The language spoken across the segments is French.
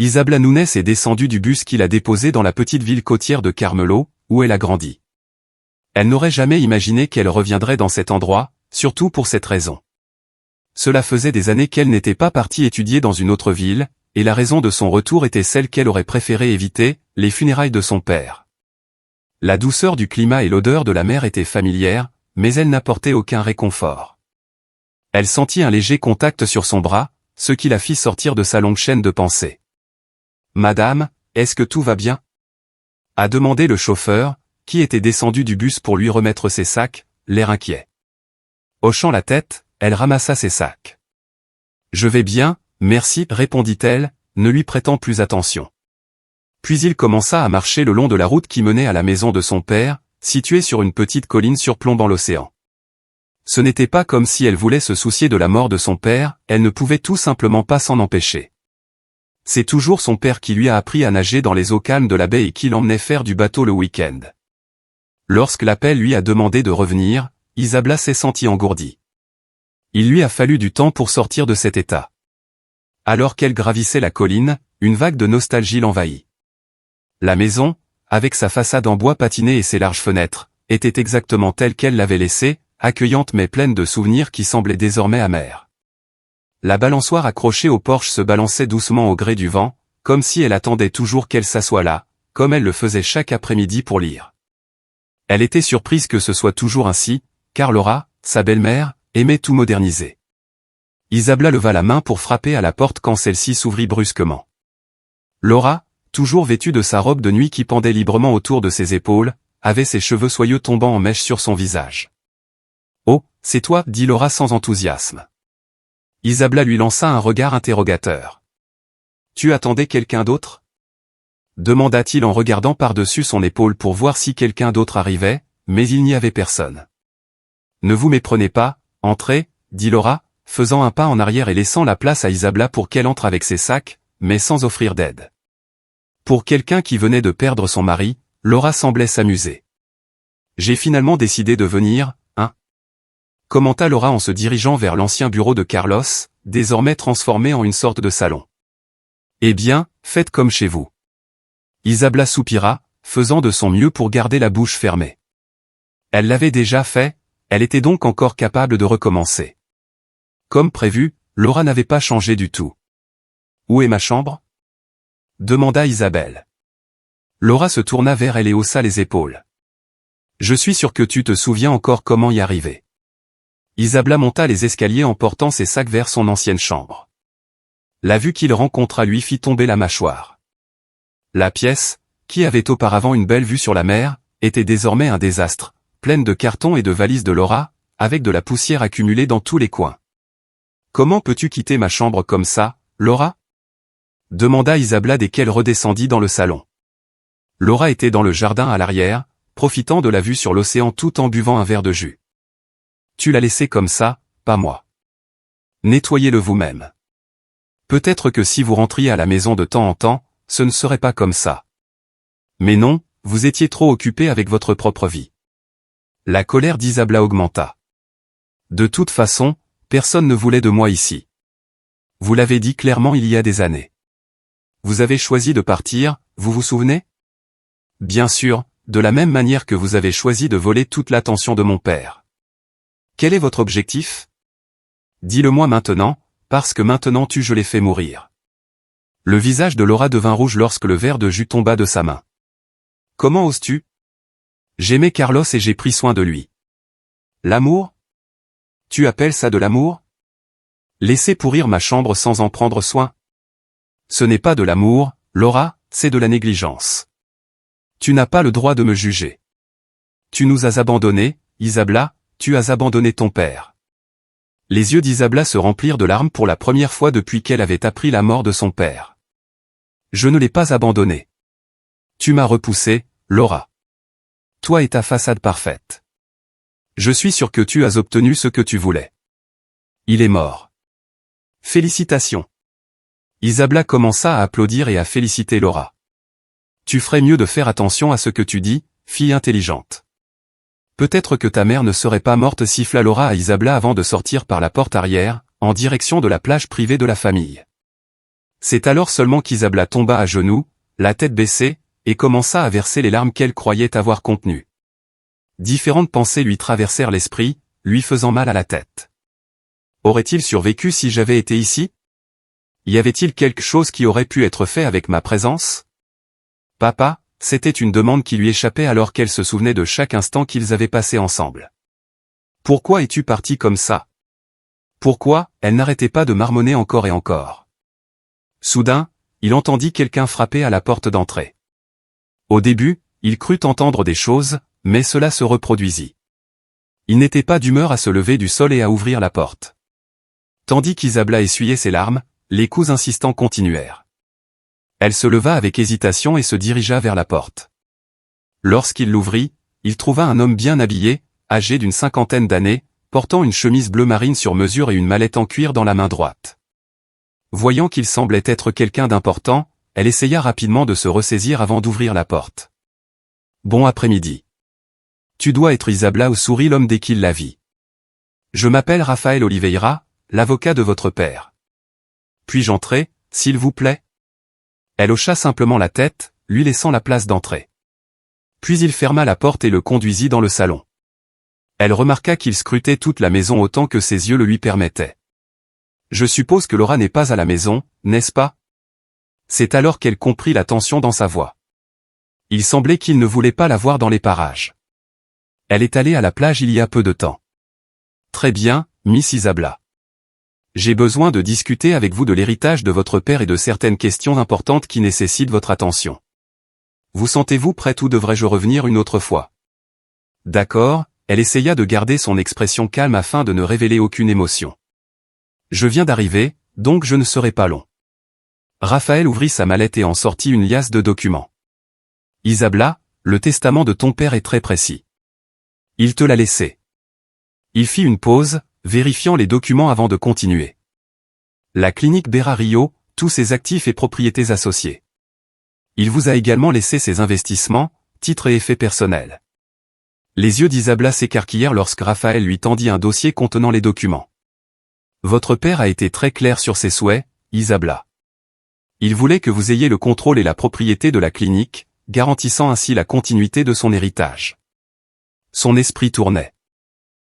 Isabella Nunes est descendue du bus qui l'a déposée dans la petite ville côtière de Carmelo, où elle a grandi. Elle n'aurait jamais imaginé qu'elle reviendrait dans cet endroit, surtout pour cette raison. Cela faisait des années qu'elle n'était pas partie étudier dans une autre ville, et la raison de son retour était celle qu'elle aurait préféré éviter, les funérailles de son père. La douceur du climat et l'odeur de la mer étaient familières, mais elle n'apportait aucun réconfort. Elle sentit un léger contact sur son bras, ce qui la fit sortir de sa longue chaîne de pensée. « Madame, est-ce que tout va bien ?» a demandé le chauffeur, qui était descendu du bus pour lui remettre ses sacs, l'air inquiet. Hochant la tête, elle ramassa ses sacs. « Je vais bien, merci, répondit-elle, ne lui prêtant plus attention. Puis il commença à marcher le long de la route qui menait à la maison de son père, située sur une petite colline surplombant l'océan. Ce n'était pas comme si elle voulait se soucier de la mort de son père, elle ne pouvait tout simplement pas s'en empêcher. C'est toujours son père qui lui a appris à nager dans les eaux calmes de la baie et qui l'emmenait faire du bateau le week-end. Lorsque l'appel lui a demandé de revenir, Isabella s'est sentie engourdie. Il lui a fallu du temps pour sortir de cet état. Alors qu'elle gravissait la colline, une vague de nostalgie l'envahit. La maison, avec sa façade en bois patiné et ses larges fenêtres, était exactement telle qu'elle l'avait laissée, accueillante mais pleine de souvenirs qui semblaient désormais amers. La balançoire accrochée au porche se balançait doucement au gré du vent, comme si elle attendait toujours qu'elle s'assoie là, comme elle le faisait chaque après-midi pour lire. Elle était surprise que ce soit toujours ainsi, car Laura, sa belle-mère, aimait tout moderniser. Isabella leva la main pour frapper à la porte quand celle-ci s'ouvrit brusquement. Laura, toujours vêtue de sa robe de nuit qui pendait librement autour de ses épaules, avait ses cheveux soyeux tombant en mèche sur son visage. « Oh, c'est toi » dit Laura sans enthousiasme. Isabella lui lança un regard interrogateur. « Tu attendais quelqu'un d'autre » demanda-t-il en regardant par-dessus son épaule pour voir si quelqu'un d'autre arrivait, mais il n'y avait personne. « Ne vous méprenez pas, entrez » dit Laura, faisant un pas en arrière et laissant la place à Isabella pour qu'elle entre avec ses sacs, mais sans offrir d'aide. Pour quelqu'un qui venait de perdre son mari, Laura semblait s'amuser. « J'ai finalement décidé de venir, hein » commenta Laura en se dirigeant vers l'ancien bureau de Carlos, désormais transformé en une sorte de salon. « Eh bien, faites comme chez vous. » Isabella soupira, faisant de son mieux pour garder la bouche fermée. Elle l'avait déjà fait, elle était donc encore capable de recommencer. Comme prévu, Laura n'avait pas changé du tout. « Où est ma chambre ?» demanda Isabelle. Laura se tourna vers elle et haussa les épaules. « Je suis sûr que tu te souviens encore comment y arriver. » Isabella monta les escaliers en portant ses sacs vers son ancienne chambre. La vue qu'il rencontra lui fit tomber la mâchoire. La pièce, qui avait auparavant une belle vue sur la mer, était désormais un désastre, pleine de cartons et de valises de Laura, avec de la poussière accumulée dans tous les coins. « Comment peux-tu quitter ma chambre comme ça, Laura ?» demanda Isabella dès qu'elle redescendit dans le salon. Laura était dans le jardin à l'arrière, profitant de la vue sur l'océan tout en buvant un verre de jus. « Tu l'as laissé comme ça, pas moi. Nettoyez-le vous-même. Peut-être que si vous rentriez à la maison de temps en temps, ce ne serait pas comme ça. Mais non, vous étiez trop occupé avec votre propre vie. » La colère d'Isabella augmenta. « De toute façon, personne ne voulait de moi ici. Vous l'avez dit clairement il y a des années. Vous avez choisi de partir, vous vous souvenez? Bien sûr, de la même manière que vous avez choisi de voler toute l'attention de mon père. Quel est votre objectif? Dis-le-moi maintenant, parce que maintenant je l'ai fait mourir. » Le visage de Laura devint rouge lorsque le verre de jus tomba de sa main. « Comment oses-tu? J'aimais Carlos et j'ai pris soin de lui. L'amour? Tu appelles ça de l'amour? Laisser pourrir ma chambre sans en prendre soin? Ce n'est pas de l'amour, Laura, c'est de la négligence. Tu n'as pas le droit de me juger. Tu nous as abandonnés, Isabella, tu as abandonné ton père. » Les yeux d'Isabella se remplirent de larmes pour la première fois depuis qu'elle avait appris la mort de son père. « Je ne l'ai pas abandonné. Tu m'as repoussé, Laura. Toi et ta façade parfaite. Je suis sûr que tu as obtenu ce que tu voulais. Il est mort. Félicitations. » Isabella commença à applaudir et à féliciter Laura. « Tu ferais mieux de faire attention à ce que tu dis, fille intelligente. Peut-être que ta mère ne serait pas morte, siffla Laura à Isabella avant de sortir par la porte arrière, en direction de la plage privée de la famille. C'est alors seulement qu'Isabla tomba à genoux, la tête baissée, et commença à verser les larmes qu'elle croyait avoir contenues. Différentes pensées lui traversèrent l'esprit, lui faisant mal à la tête. Aurait-il survécu si j'avais été ici? Y avait-il quelque chose qui aurait pu être fait avec ma présence? Papa, c'était une demande qui lui échappait alors qu'elle se souvenait de chaque instant qu'ils avaient passé ensemble. Pourquoi es-tu parti comme ça? Pourquoi? Elle n'arrêtait pas de marmonner encore et encore. Soudain, il entendit quelqu'un frapper à la porte d'entrée. Au début, il crut entendre des choses, mais cela se reproduisit. Il n'était pas d'humeur à se lever du sol et à ouvrir la porte. Tandis qu'Isabla essuyait ses larmes, les coups insistants continuèrent. Elle se leva avec hésitation et se dirigea vers la porte. Lorsqu'il l'ouvrit, il trouva un homme bien habillé, âgé d'une 50aine d'années, portant une chemise bleu marine sur mesure et une mallette en cuir dans la main droite. Voyant qu'il semblait être quelqu'un d'important, elle essaya rapidement de se ressaisir avant d'ouvrir la porte. Bon après-midi. Tu dois être Isabla, sourit l'homme dès qu'il la vit. Je m'appelle Raphaël Oliveira, l'avocat de votre père. Puis-je entrer, s'il vous plaît? Elle hocha simplement la tête, lui laissant la place d'entrée. Puis il ferma la porte et le conduisit dans le salon. Elle remarqua qu'il scrutait toute la maison autant que ses yeux le lui permettaient. Je suppose que Laura n'est pas à la maison, n'est-ce pas? C'est alors qu'elle comprit la tension dans sa voix. Il semblait qu'il ne voulait pas la voir dans les parages. Elle est allée à la plage il y a peu de temps. Très bien, Miss Isabla. J'ai besoin de discuter avec vous de l'héritage de votre père et de certaines questions importantes qui nécessitent votre attention. Vous sentez-vous prête ou devrais-je revenir une autre fois? D'accord, elle essaya de garder son expression calme afin de ne révéler aucune émotion. Je viens d'arriver, donc je ne serai pas long. Raphaël ouvrit sa mallette et en sortit une liasse de documents. Isabla, le testament de ton père est très précis. Il te l'a laissé. Il fit une pause, vérifiant les documents avant de continuer. La clinique Bera Rio, tous ses actifs et propriétés associées. Il vous a également laissé ses investissements, titres et effets personnels. Les yeux d'Isabla s'écarquillèrent lorsque Raphaël lui tendit un dossier contenant les documents. Votre père a été très clair sur ses souhaits, Isabla. Il voulait que vous ayez le contrôle et la propriété de la clinique, garantissant ainsi la continuité de son héritage. Son esprit tournait.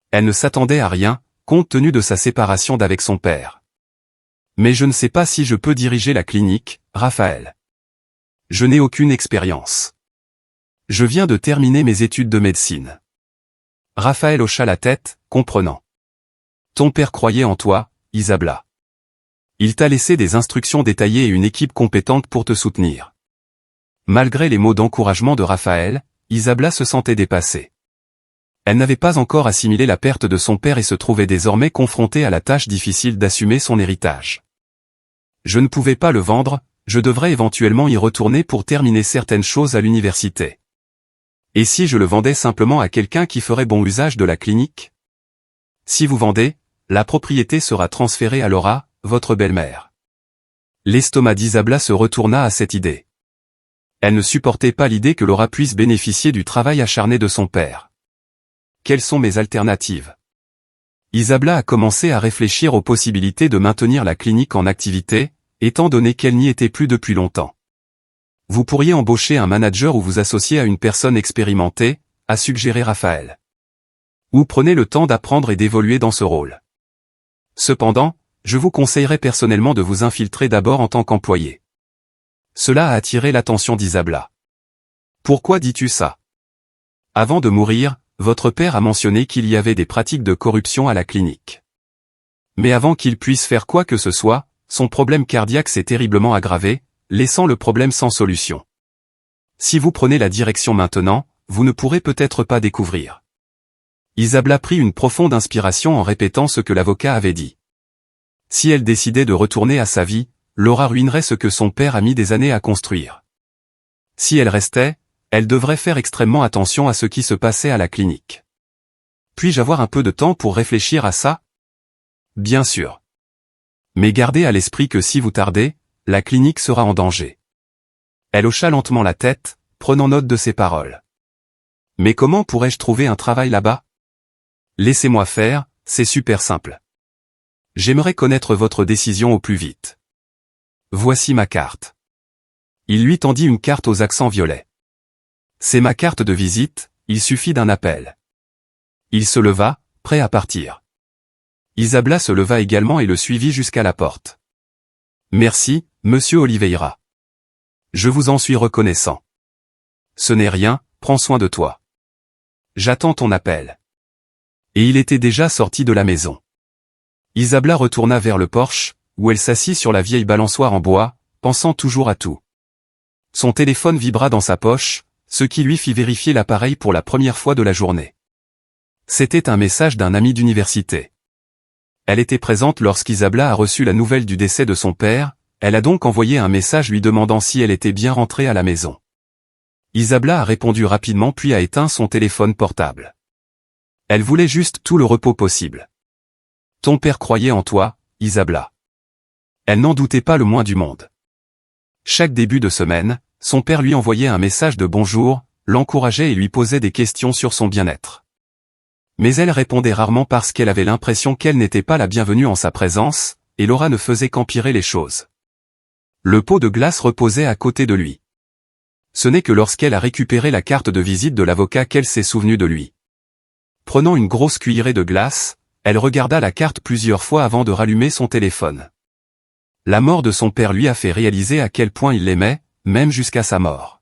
Elle ne s'attendait à rien, compte tenu de sa séparation d'avec son père. Mais je ne sais pas si je peux diriger la clinique, Raphaël. Je n'ai aucune expérience. Je viens de terminer mes études de médecine. Raphaël hocha la tête, comprenant. Ton père croyait en toi, Isabla. Il t'a laissé des instructions détaillées et une équipe compétente pour te soutenir. Malgré les mots d'encouragement de Raphaël, Isabla se sentait dépassée. Elle n'avait pas encore assimilé la perte de son père et se trouvait désormais confrontée à la tâche difficile d'assumer son héritage. Je ne pouvais pas le vendre, je devrais éventuellement y retourner pour terminer certaines choses à l'université. Et si je le vendais simplement à quelqu'un qui ferait bon usage de la clinique? Si vous vendez, la propriété sera transférée à Laura, votre belle-mère. L'estomac d'Isabla se retourna à cette idée. Elle ne supportait pas l'idée que Laura puisse bénéficier du travail acharné de son père. Quelles sont mes alternatives? Isabla a commencé à réfléchir aux possibilités de maintenir la clinique en activité, étant donné qu'elle n'y était plus depuis longtemps. Vous pourriez embaucher un manager ou vous associer à une personne expérimentée, a suggéré Raphaël. Ou prenez le temps d'apprendre et d'évoluer dans ce rôle. Cependant, je vous conseillerais personnellement de vous infiltrer d'abord en tant qu'employé. Cela a attiré l'attention d'Isabla. Pourquoi dis-tu ça? Avant de mourir, votre père a mentionné qu'il y avait des pratiques de corruption à la clinique. Mais avant qu'il puisse faire quoi que ce soit, son problème cardiaque s'est terriblement aggravé, laissant le problème sans solution. Si vous prenez la direction maintenant, vous ne pourrez peut-être pas découvrir. Isabla prit une profonde inspiration en répétant ce que l'avocat avait dit. Si elle décidait de retourner à sa vie, Laura ruinerait ce que son père a mis des années à construire. Si elle restait, elle devrait faire extrêmement attention à ce qui se passait à la clinique. Puis-je avoir un peu de temps pour réfléchir à ça? Bien sûr. Mais gardez à l'esprit que si vous tardez, la clinique sera en danger. Elle hocha lentement la tête, prenant note de ses paroles. Mais comment pourrais-je trouver un travail là-bas? Laissez-moi faire, c'est super simple. J'aimerais connaître votre décision au plus vite. Voici ma carte. Il lui tendit une carte aux accents violets. C'est ma carte de visite, il suffit d'un appel. Il se leva, prêt à partir. Isabella se leva également et le suivit jusqu'à la porte. Merci, monsieur Oliveira. Je vous en suis reconnaissant. Ce n'est rien, prends soin de toi. J'attends ton appel. Et il était déjà sorti de la maison. Isabella retourna vers le porche, où elle s'assit sur la vieille balançoire en bois, pensant toujours à tout. Son téléphone vibra dans sa poche, ce qui lui fit vérifier l'appareil pour la première fois de la journée. C'était un message d'un ami d'université. Elle était présente lorsqu'Isabella a reçu la nouvelle du décès de son père, elle a donc envoyé un message lui demandant si elle était bien rentrée à la maison. Isabella a répondu rapidement puis a éteint son téléphone portable. Elle voulait juste tout le repos possible. Ton père croyait en toi, Isabella. Elle n'en doutait pas le moins du monde. Chaque début de semaine, son père lui envoyait un message de bonjour, l'encourageait et lui posait des questions sur son bien-être. Mais elle répondait rarement parce qu'elle avait l'impression qu'elle n'était pas la bienvenue en sa présence, et Laura ne faisait qu'empirer les choses. Le pot de glace reposait à côté de lui. Ce n'est que lorsqu'elle a récupéré la carte de visite de l'avocat qu'elle s'est souvenue de lui. Prenant une grosse cuillerée de glace, elle regarda la carte plusieurs fois avant de rallumer son téléphone. La mort de son père lui a fait réaliser à quel point il l'aimait, même jusqu'à sa mort.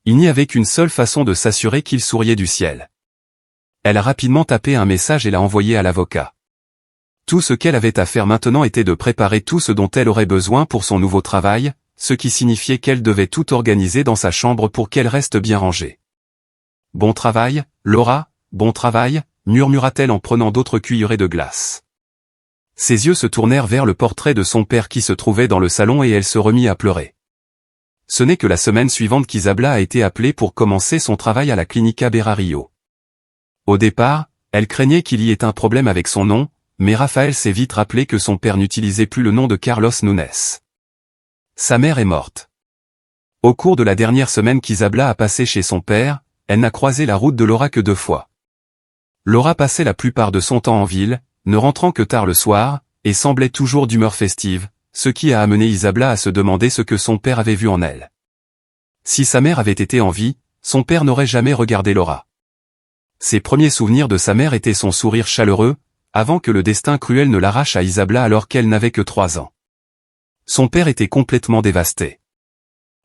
Il n'y avait qu'une seule façon de s'assurer qu'il souriait du ciel. Elle a rapidement tapé un message et l'a envoyé à l'avocat. Tout ce qu'elle avait à faire maintenant était de préparer tout ce dont elle aurait besoin pour son nouveau travail, ce qui signifiait qu'elle devait tout organiser dans sa chambre pour qu'elle reste bien rangée. « Bon travail, Laura, bon travail », murmura-t-elle en prenant d'autres cuillerées de glace. Ses yeux se tournèrent vers le portrait de son père qui se trouvait dans le salon et elle se remit à pleurer. Ce n'est que la semaine suivante qu'Isabella a été appelée pour commencer son travail à la Clínica Beira Rio. Au départ, elle craignait qu'il y ait un problème avec son nom, mais Raphaël s'est vite rappelé que son père n'utilisait plus le nom de Carlos Nunes. Sa mère est morte. Au cours de la dernière semaine qu'Isabella a passée chez son père, elle n'a croisé la route de Laura que 2 fois. Laura passait la plupart de son temps en ville, ne rentrant que tard le soir, et semblait toujours d'humeur festive, ce qui a amené Isabella à se demander ce que son père avait vu en elle. Si sa mère avait été en vie, son père n'aurait jamais regardé Laura. Ses premiers souvenirs de sa mère étaient son sourire chaleureux, avant que le destin cruel ne l'arrache à Isabella alors qu'elle n'avait que 3 ans. Son père était complètement dévasté.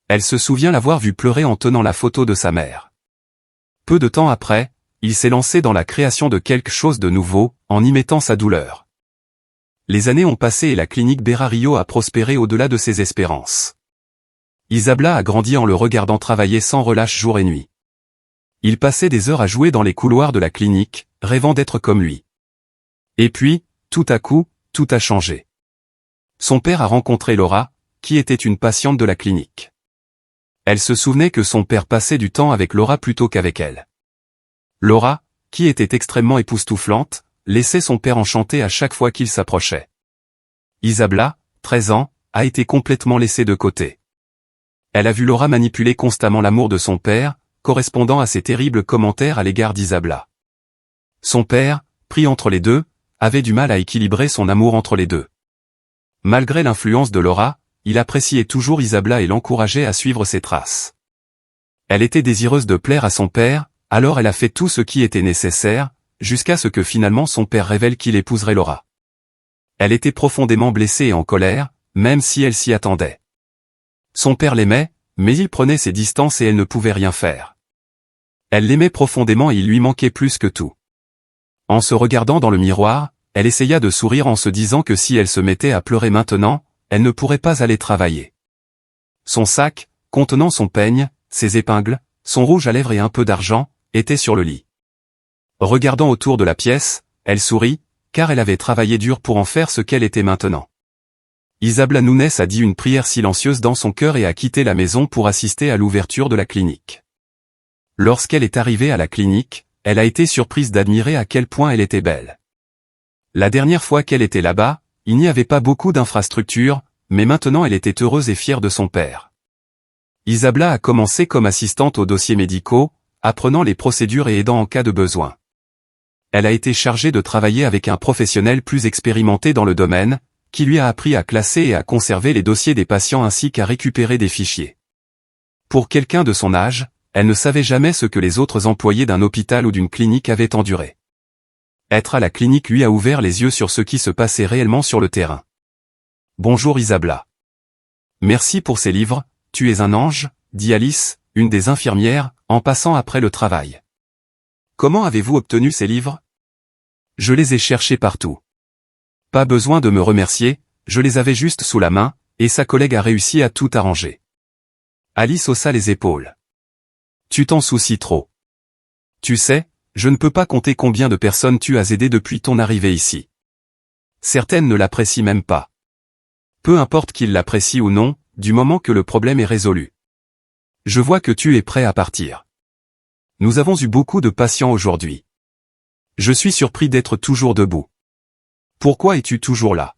Elle se souvient l'avoir vu pleurer en tenant la photo de sa mère. Peu de temps après, il s'est lancé dans la création de quelque chose de nouveau, en y mettant sa douleur. Les années ont passé et la clinique Beira Rio a prospéré au-delà de ses espérances. Isabella a grandi en le regardant travailler sans relâche jour et nuit. Il passait des heures à jouer dans les couloirs de la clinique, rêvant d'être comme lui. Et puis, tout à coup, tout a changé. Son père a rencontré Laura, qui était une patiente de la clinique. Elle se souvenait que son père passait du temps avec Laura plutôt qu'avec elle. Laura, qui était extrêmement époustouflante, laissait son père enchanté à chaque fois qu'il s'approchait. Isabella, 13 ans, a été complètement laissée de côté. Elle a vu Laura manipuler constamment l'amour de son père, correspondant à ses terribles commentaires à l'égard d'Isabella. Son père, pris entre les deux, avait du mal à équilibrer son amour entre les deux. Malgré l'influence de Laura, il appréciait toujours Isabella et l'encourageait à suivre ses traces. Elle était désireuse de plaire à son père, alors elle a fait tout ce qui était nécessaire, jusqu'à ce que finalement son père révèle qu'il épouserait Laura. Elle était profondément blessée et en colère, même si elle s'y attendait. Son père l'aimait, mais il prenait ses distances et elle ne pouvait rien faire. Elle l'aimait profondément et il lui manquait plus que tout. En se regardant dans le miroir, elle essaya de sourire en se disant que si elle se mettait à pleurer maintenant, elle ne pourrait pas aller travailler. Son sac, contenant son peigne, ses épingles, son rouge à lèvres et un peu d'argent, était sur le lit. Regardant autour de la pièce, elle sourit, car elle avait travaillé dur pour en faire ce qu'elle était maintenant. Isabella Nunes a dit une prière silencieuse dans son cœur et a quitté la maison pour assister à l'ouverture de la clinique. Lorsqu'elle est arrivée à la clinique, elle a été surprise d'admirer à quel point elle était belle. La dernière fois qu'elle était là-bas, il n'y avait pas beaucoup d'infrastructures, mais maintenant elle était heureuse et fière de son père. Isabella a commencé comme assistante aux dossiers médicaux, apprenant les procédures et aidant en cas de besoin. Elle a été chargée de travailler avec un professionnel plus expérimenté dans le domaine, qui lui a appris à classer et à conserver les dossiers des patients ainsi qu'à récupérer des fichiers. Pour quelqu'un de son âge, elle ne savait jamais ce que les autres employés d'un hôpital ou d'une clinique avaient enduré. Être à la clinique lui a ouvert les yeux sur ce qui se passait réellement sur le terrain. Bonjour Isabella. Merci pour ces livres, tu es un ange, dit Alice, une des infirmières, en passant après le travail. Comment avez-vous obtenu ces livres? Je les ai cherchés partout. Pas besoin de me remercier, je les avais juste sous la main, et sa collègue a réussi à tout arranger. Alice haussa les épaules. Tu t'en soucies trop. Tu sais, je ne peux pas compter combien de personnes tu as aidées depuis ton arrivée ici. Certaines ne l'apprécient même pas. Peu importe qu'ils l'apprécient ou non, du moment que le problème est résolu. Je vois que tu es prêt à partir. Nous avons eu beaucoup de patients aujourd'hui. Je suis surpris d'être toujours debout. Pourquoi es-tu toujours là?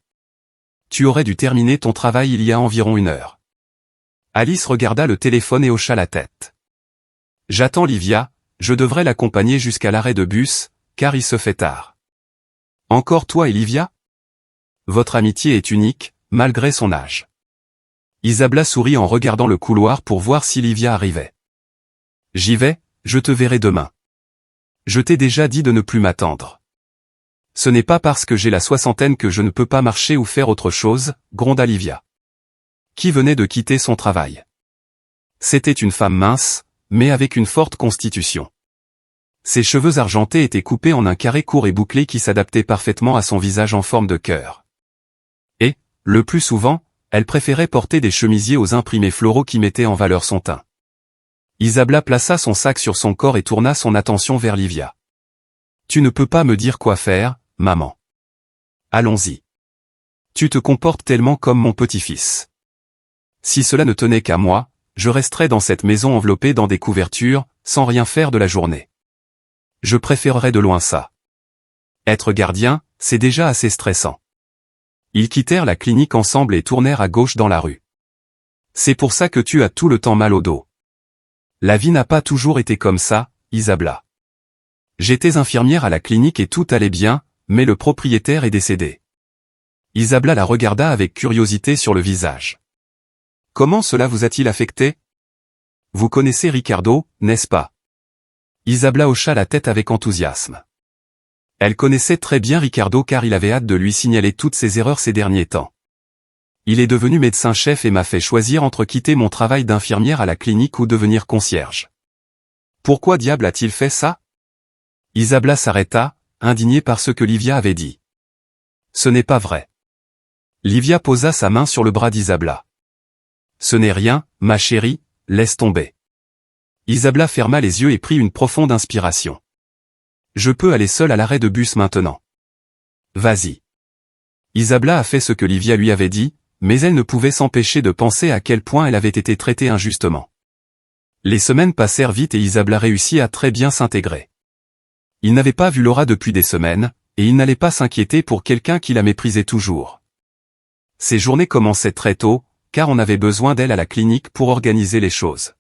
Tu aurais dû terminer ton travail il y a environ 1 heure. Alice regarda le téléphone et hocha la tête. J'attends Livia, je devrais l'accompagner jusqu'à l'arrêt de bus, car il se fait tard. Encore toi et Livia? Votre amitié est unique, malgré son âge. Isabella sourit en regardant le couloir pour voir si Livia arrivait. J'y vais, je te verrai demain. Je t'ai déjà dit de ne plus m'attendre. Ce n'est pas parce que j'ai la soixantaine que je ne peux pas marcher ou faire autre chose, gronda Livia. Qui venait de quitter son travail. C'était une femme mince, mais avec une forte constitution. Ses cheveux argentés étaient coupés en un carré court et bouclé qui s'adaptait parfaitement à son visage en forme de cœur. Et, le plus souvent, elle préférait porter des chemisiers aux imprimés floraux qui mettaient en valeur son teint. Isabella plaça son sac sur son corps et tourna son attention vers Livia. Tu ne peux pas me dire quoi faire, maman. Allons-y. Tu te comportes tellement comme mon petit-fils. Si cela ne tenait qu'à moi, je resterais dans cette maison enveloppée dans des couvertures, sans rien faire de la journée. Je préférerais de loin ça. Être gardien, c'est déjà assez stressant. Ils quittèrent la clinique ensemble et tournèrent à gauche dans la rue. C'est pour ça que tu as tout le temps mal au dos. La vie n'a pas toujours été comme ça, Isabella. J'étais infirmière à la clinique et tout allait bien, mais le propriétaire est décédé. Isabella la regarda avec curiosité sur le visage. Comment cela vous a-t-il affecté? Vous connaissez Ricardo, n'est-ce pas? Isabella hocha la tête avec enthousiasme. Elle connaissait très bien Ricardo car il avait hâte de lui signaler toutes ses erreurs ces derniers temps. Il est devenu médecin-chef et m'a fait choisir entre quitter mon travail d'infirmière à la clinique ou devenir concierge. Pourquoi diable a-t-il fait ça? Isabella s'arrêta, indignée par ce que Livia avait dit. Ce n'est pas vrai. Livia posa sa main sur le bras d'Isabella. Ce n'est rien, ma chérie, laisse tomber. Isabella ferma les yeux et prit une profonde inspiration. Je peux aller seule à l'arrêt de bus maintenant. Vas-y. Isabella a fait ce que Livia lui avait dit, mais elle ne pouvait s'empêcher de penser à quel point elle avait été traitée injustement. Les semaines passèrent vite et Isabella réussit à très bien s'intégrer. Il n'avait pas vu Laura depuis des semaines, et il n'allait pas s'inquiéter pour quelqu'un qui la méprisait toujours. Ses journées commençaient très tôt, car on avait besoin d'elle à la clinique pour organiser les choses.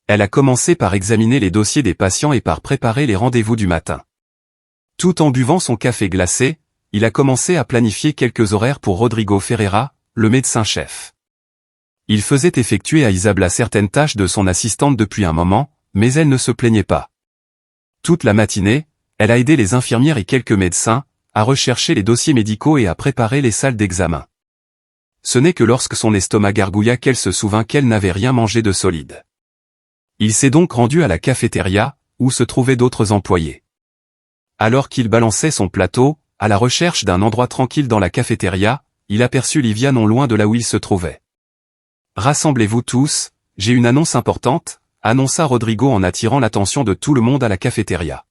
Elle a commencé par examiner les dossiers des patients et par préparer les rendez-vous du matin. Tout en buvant son café glacé, il a commencé à planifier quelques horaires pour Rodrigo Ferreira, le médecin-chef. Il faisait effectuer à Isabella certaines tâches de son assistante depuis un moment, mais elle ne se plaignait pas. Toute la matinée, elle a aidé les infirmières et quelques médecins, à rechercher les dossiers médicaux et à préparer les salles d'examen. Ce n'est que lorsque son estomac gargouilla qu'elle se souvint qu'elle n'avait rien mangé de solide. Il s'est donc rendu à la cafétéria, où se trouvaient d'autres employés. Alors qu'il balançait son plateau, à la recherche d'un endroit tranquille dans la cafétéria, il aperçut Livia non loin de là où il se trouvait. « Rassemblez-vous tous, j'ai une annonce importante », annonça Rodrigo en attirant l'attention de tout le monde à la cafétéria.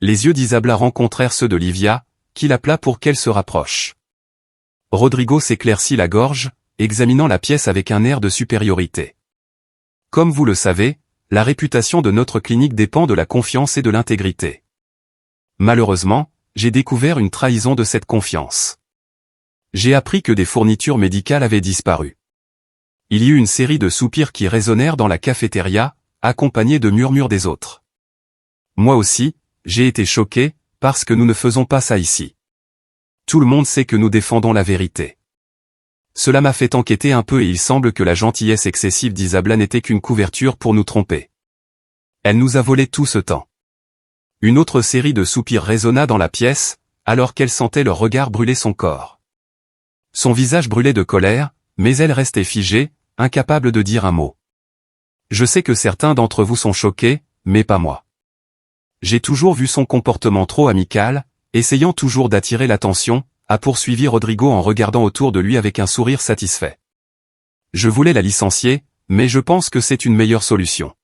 Les yeux d'Isabella rencontrèrent ceux de Livia, qui l'appela pour qu'elle se rapproche. Rodrigo s'éclaircit la gorge, examinant la pièce avec un air de supériorité. Comme vous le savez, la réputation de notre clinique dépend de la confiance et de l'intégrité. Malheureusement, j'ai découvert une trahison de cette confiance. J'ai appris que des fournitures médicales avaient disparu. Il y eut une série de soupirs qui résonnèrent dans la cafétéria, accompagnés de murmures des autres. Moi aussi, j'ai été choqué, parce que nous ne faisons pas ça ici. Tout le monde sait que nous défendons la vérité. Cela m'a fait enquêter un peu et il semble que la gentillesse excessive d'Isabla n'était qu'une couverture pour nous tromper. Elle nous a volé tout ce temps. Une autre série de soupirs résonna dans la pièce, alors qu'elle sentait leur regard brûler son corps. Son visage brûlait de colère, mais elle restait figée, incapable de dire un mot. Je sais que certains d'entre vous sont choqués, mais pas moi. J'ai toujours vu son comportement trop amical, essayant toujours d'attirer l'attention, a poursuivi Rodrigo en regardant autour de lui avec un sourire satisfait. Je voulais la licencier, mais je pense que c'est une meilleure solution.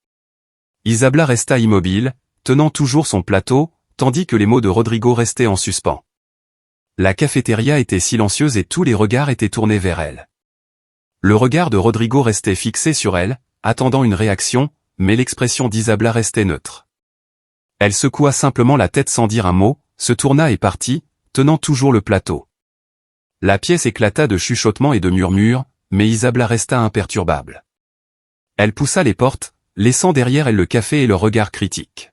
Isabla resta immobile, tenant toujours son plateau, tandis que les mots de Rodrigo restaient en suspens. La cafétéria était silencieuse et tous les regards étaient tournés vers elle. Le regard de Rodrigo restait fixé sur elle, attendant une réaction, mais l'expression d'Isabla restait neutre. Elle secoua simplement la tête sans dire un mot, se tourna et partit, tenant toujours le plateau. La pièce éclata de chuchotements et de murmures, mais Isabla resta imperturbable. Elle poussa les portes, laissant derrière elle le café et le regard critique.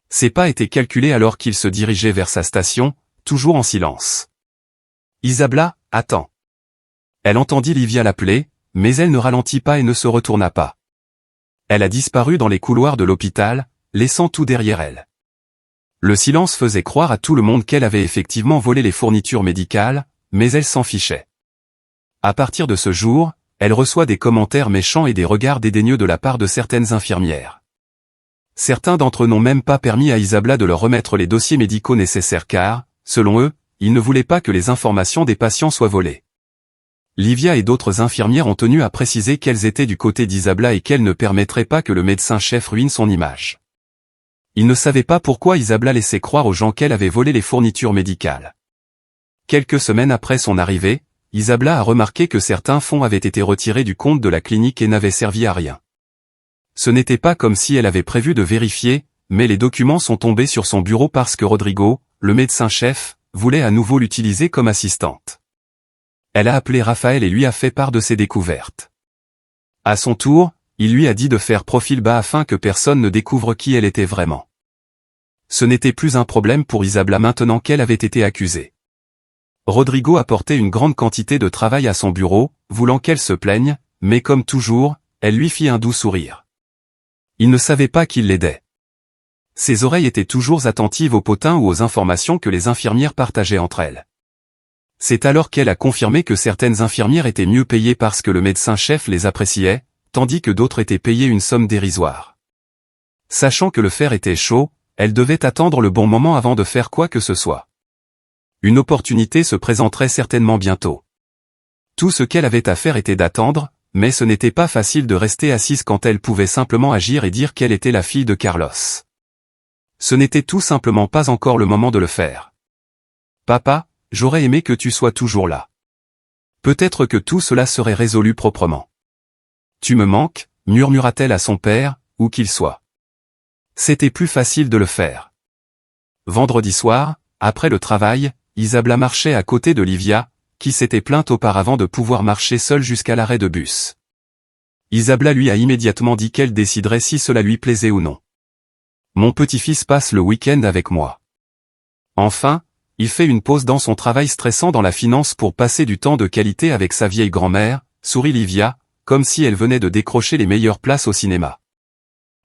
Ses pas étaient calculés alors qu'il se dirigeait vers sa station, toujours en silence. Isabla, attends. Elle entendit Livia l'appeler, mais elle ne ralentit pas et ne se retourna pas. Elle a disparu dans les couloirs de l'hôpital, laissant tout derrière elle. Le silence faisait croire à tout le monde qu'elle avait effectivement volé les fournitures médicales, mais elle s'en fichait. À partir de ce jour, elle reçoit des commentaires méchants et des regards dédaigneux de la part de certaines infirmières. Certains d'entre eux n'ont même pas permis à Isabla de leur remettre les dossiers médicaux nécessaires car, selon eux, ils ne voulaient pas que les informations des patients soient volées. Livia et d'autres infirmières ont tenu à préciser qu'elles étaient du côté d'Isabla et qu'elles ne permettraient pas que le médecin-chef ruine son image. Ils ne savaient pas pourquoi Isabla laissait croire aux gens qu'elle avait volé les fournitures médicales. Quelques semaines après son arrivée, Isabla a remarqué que certains fonds avaient été retirés du compte de la clinique et n'avaient servi à rien. Ce n'était pas comme si elle avait prévu de vérifier, mais les documents sont tombés sur son bureau parce que Rodrigo, le médecin-chef, voulait à nouveau l'utiliser comme assistante. Elle a appelé Raphaël et lui a fait part de ses découvertes. À son tour, il lui a dit de faire profil bas afin que personne ne découvre qui elle était vraiment. Ce n'était plus un problème pour Isabla maintenant qu'elle avait été accusée. Rodrigo apportait une grande quantité de travail à son bureau, voulant qu'elle se plaigne, mais comme toujours, elle lui fit un doux sourire. Il ne savait pas qu'il l'aidait. Ses oreilles étaient toujours attentives aux potins ou aux informations que les infirmières partageaient entre elles. C'est alors qu'elle a confirmé que certaines infirmières étaient mieux payées parce que le médecin-chef les appréciait, tandis que d'autres étaient payées une somme dérisoire. Sachant que le fer était chaud, elle devait attendre le bon moment avant de faire quoi que ce soit. Une opportunité se présenterait certainement bientôt. Tout ce qu'elle avait à faire était d'attendre, mais ce n'était pas facile de rester assise quand elle pouvait simplement agir et dire qu'elle était la fille de Carlos. Ce n'était tout simplement pas encore le moment de le faire. Papa, j'aurais aimé que tu sois toujours là. Peut-être que tout cela serait résolu proprement. Tu me manques, murmura-t-elle à son père, où qu'il soit. C'était plus facile de le faire. Vendredi soir, après le travail, Isabla marchait à côté de Livia, qui s'était plainte auparavant de pouvoir marcher seule jusqu'à l'arrêt de bus. Isabla lui a immédiatement dit qu'elle déciderait si cela lui plaisait ou non. Mon petit-fils passe le week-end avec moi. Enfin, il fait une pause dans son travail stressant dans la finance pour passer du temps de qualité avec sa vieille grand-mère, sourit Livia, comme si elle venait de décrocher les meilleures places au cinéma.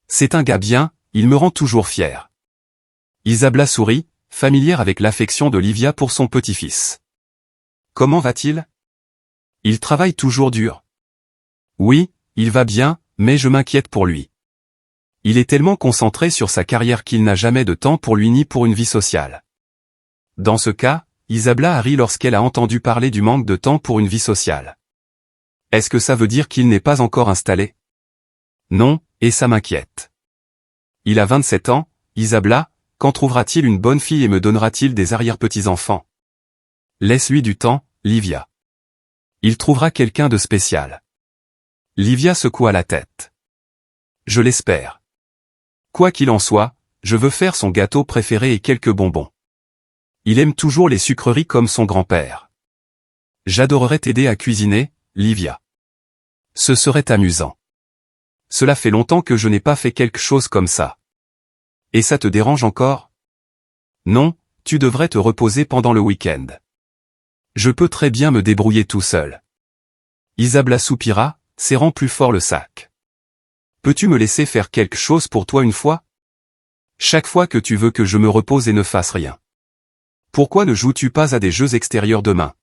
C'est un gars bien, il me rend toujours fier. Isabla sourit, familière avec l'affection de Livia pour son petit-fils. Comment va-t-il? Il travaille toujours dur. Oui, il va bien, mais je m'inquiète pour lui. Il est tellement concentré sur sa carrière qu'il n'a jamais de temps pour lui ni pour une vie sociale. Dans ce cas, Isabla a ri lorsqu'elle a entendu parler du manque de temps pour une vie sociale. Est-ce que ça veut dire qu'il n'est pas encore installé? Non, et ça m'inquiète. Il a 27 ans, Isabla, quand trouvera-t-il une bonne fille et me donnera-t-il des arrière-petits-enfants? Laisse-lui du temps, Livia. Il trouvera quelqu'un de spécial. Livia secoua la tête. Je l'espère. Quoi qu'il en soit, je veux faire son gâteau préféré et quelques bonbons. Il aime toujours les sucreries comme son grand-père. J'adorerais t'aider à cuisiner, Livia. Ce serait amusant. Cela fait longtemps que je n'ai pas fait quelque chose comme ça. Et ça te dérange encore? Non, tu devrais te reposer pendant le week-end. Je peux très bien me débrouiller tout seul. Isabella soupira, serrant plus fort le sac. Peux-tu me laisser faire quelque chose pour toi une fois? Chaque fois que tu veux que je me repose et ne fasse rien. Pourquoi ne joues-tu pas à des jeux extérieurs demain?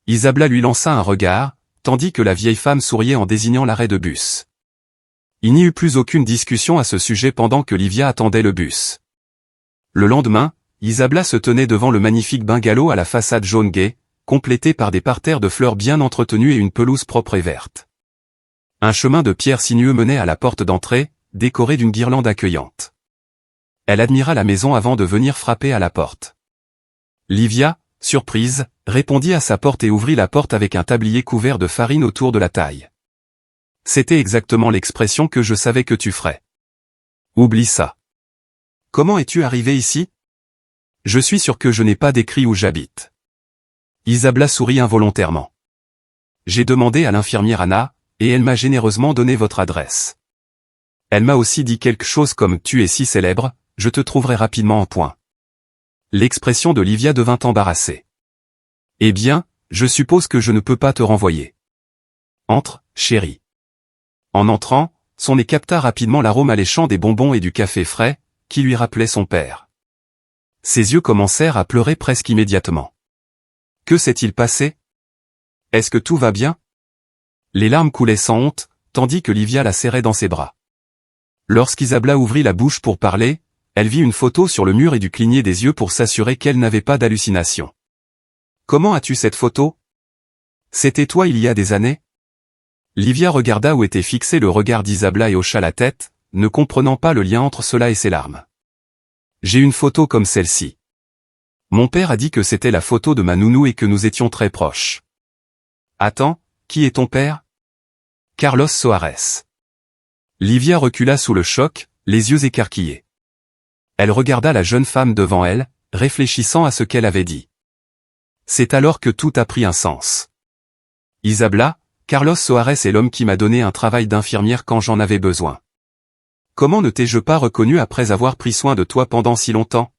Isabella lui lança un regard, tandis que la vieille femme souriait en désignant l'arrêt de bus. Il n'y eut plus aucune discussion à ce sujet pendant que Livia attendait le bus. Le lendemain, Isabella se tenait devant le magnifique bungalow à la façade jaune gai, complété par des parterres de fleurs bien entretenus et une pelouse propre et verte. Un chemin de pierre sinueux menait à la porte d'entrée, décorée d'une guirlande accueillante. Elle admira la maison avant de venir frapper à la porte. Livia, surprise, répondit à sa porte et ouvrit la porte avec un tablier couvert de farine autour de la taille. C'était exactement l'expression que je savais que tu ferais. Oublie ça. Comment es-tu arrivé ici? Je suis sûr que je n'ai pas décrit où j'habite. Isabella sourit involontairement. J'ai demandé à l'infirmière Anna, et elle m'a généreusement donné votre adresse. Elle m'a aussi dit quelque chose comme « Tu es si célèbre, je te trouverai rapidement en point ». L'expression de Livia devint embarrassée. Eh bien, je suppose que je ne peux pas te renvoyer. Entre, chérie. En entrant, son nez capta rapidement l'arôme alléchant des bonbons et du café frais, qui lui rappelait son père. Ses yeux commencèrent à pleurer presque immédiatement. Que s'est-il passé? Est-ce que tout va bien? Les larmes coulaient sans honte, tandis que Livia la serrait dans ses bras. Lorsqu'Isabella ouvrit la bouche pour parler, elle vit une photo sur le mur et dut cligner des yeux pour s'assurer qu'elle n'avait pas d'hallucination. Comment as-tu cette photo? C'était toi il y a des années? Livia regarda où était fixé le regard d'Isabella et hocha la tête, ne comprenant pas le lien entre cela et ses larmes. J'ai une photo comme celle-ci. Mon père a dit que c'était la photo de ma nounou et que nous étions très proches. Attends, qui est ton père? Carlos Soares. Livia recula sous le choc, les yeux écarquillés. Elle regarda la jeune femme devant elle, réfléchissant à ce qu'elle avait dit. C'est alors que tout a pris un sens. Isabella, Carlos Soares est l'homme qui m'a donné un travail d'infirmière quand j'en avais besoin. Comment ne t'ai-je pas reconnu après avoir pris soin de toi pendant si longtemps?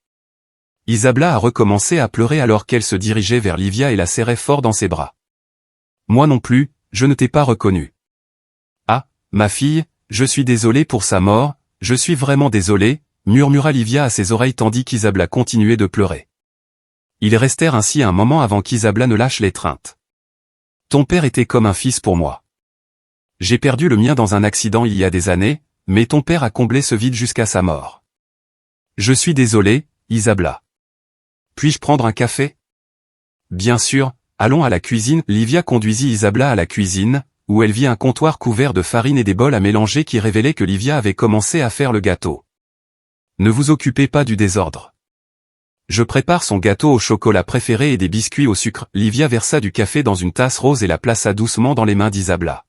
Isabella a recommencé à pleurer alors qu'elle se dirigeait vers Livia et la serrait fort dans ses bras. Moi non plus, je ne t'ai pas reconnu. Ah, ma fille, je suis désolé pour sa mort, je suis vraiment désolé, murmura Livia à ses oreilles tandis qu'Isabella continuait de pleurer. Ils restèrent ainsi un moment avant qu'Isabella ne lâche l'étreinte. Ton père était comme un fils pour moi. J'ai perdu le mien dans un accident il y a des années, mais ton père a comblé ce vide jusqu'à sa mort. Je suis désolé, Isabella. Puis-je prendre un café? Bien sûr, allons à la cuisine. Livia conduisit Isabella à la cuisine, où elle vit un comptoir couvert de farine et des bols à mélanger qui révélaient que Livia avait commencé à faire le gâteau. Ne vous occupez pas du désordre. Je prépare son gâteau au chocolat préféré et des biscuits au sucre. Livia versa du café dans une tasse rose et la plaça doucement dans les mains d'Isabella.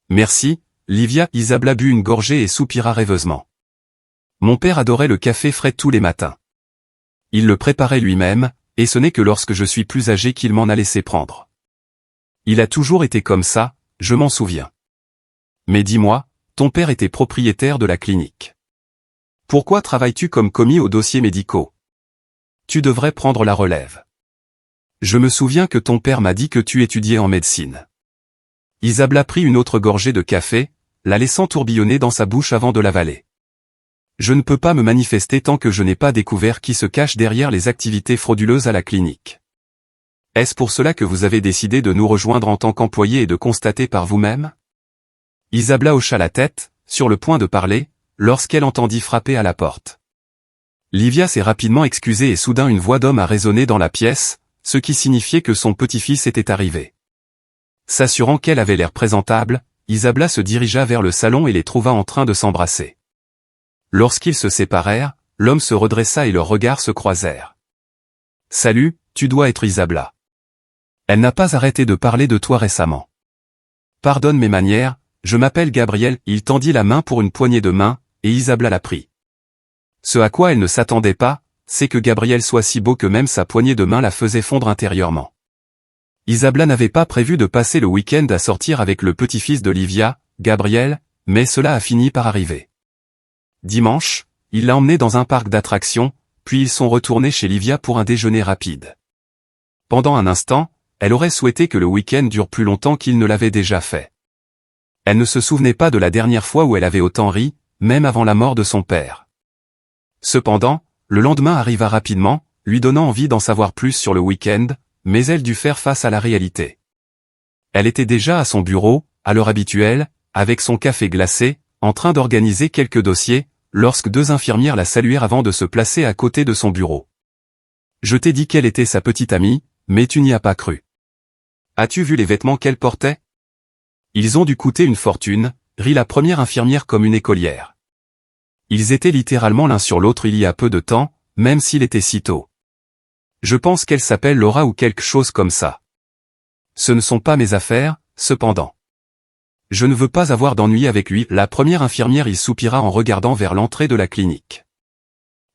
Merci, Livia. Isabella but une gorgée et soupira rêveusement. Mon père adorait le café frais tous les matins. Il le préparait lui-même, et ce n'est que lorsque je suis plus âgé qu'il m'en a laissé prendre. Il a toujours été comme ça, je m'en souviens. Mais dis-moi, ton père était propriétaire de la clinique. Pourquoi travailles-tu comme commis aux dossiers médicaux? Tu devrais prendre la relève. Je me souviens que ton père m'a dit que tu étudiais en médecine. Isabella prit une autre gorgée de café, la laissant tourbillonner dans sa bouche avant de l'avaler. Je ne peux pas me manifester tant que je n'ai pas découvert qui se cache derrière les activités frauduleuses à la clinique. Est-ce pour cela que vous avez décidé de nous rejoindre en tant qu'employé et de constater par vous-même? Isabella hocha la tête, sur le point de parler, lorsqu'elle entendit frapper à la porte. Livia s'est rapidement excusée et soudain une voix d'homme a résonné dans la pièce, ce qui signifiait que son petit-fils était arrivé. S'assurant qu'elle avait l'air présentable, Isabella se dirigea vers le salon et les trouva en train de s'embrasser. Lorsqu'ils se séparèrent, l'homme se redressa et leurs regards se croisèrent. « Salut, tu dois être Isabella. Elle n'a pas arrêté de parler de toi récemment. Pardonne mes manières, je m'appelle Gabriel. » Il tendit la main pour une poignée de main, et Isabella la prit. Ce à quoi elle ne s'attendait pas, c'est que Gabriel soit si beau que même sa poignée de main la faisait fondre intérieurement. Isabella n'avait pas prévu de passer le week-end à sortir avec le petit-fils de Livia, Gabriel, mais cela a fini par arriver. Dimanche, il l'a emmené dans un parc d'attractions, puis ils sont retournés chez Livia pour un déjeuner rapide. Pendant un instant, elle aurait souhaité que le week-end dure plus longtemps qu'il ne l'avait déjà fait. Elle ne se souvenait pas de la dernière fois où elle avait autant ri, même avant la mort de son père. Cependant, le lendemain arriva rapidement, lui donnant envie d'en savoir plus sur le week-end, mais elle dut faire face à la réalité. Elle était déjà à son bureau, à l'heure habituelle, avec son café glacé, en train d'organiser quelques dossiers, lorsque deux infirmières la saluèrent avant de se placer à côté de son bureau. « Je t'ai dit qu'elle était sa petite amie, mais tu n'y as pas cru. As-tu vu les vêtements qu'elle portait ? Ils ont dû coûter une fortune, rit la première infirmière comme une écolière. Ils étaient littéralement l'un sur l'autre il y a peu de temps, même s'il était si tôt. Je pense qu'elle s'appelle Laura ou quelque chose comme ça. Ce ne sont pas mes affaires, cependant. Je ne veux pas avoir d'ennui avec lui. La première infirmière y soupira en regardant vers l'entrée de la clinique.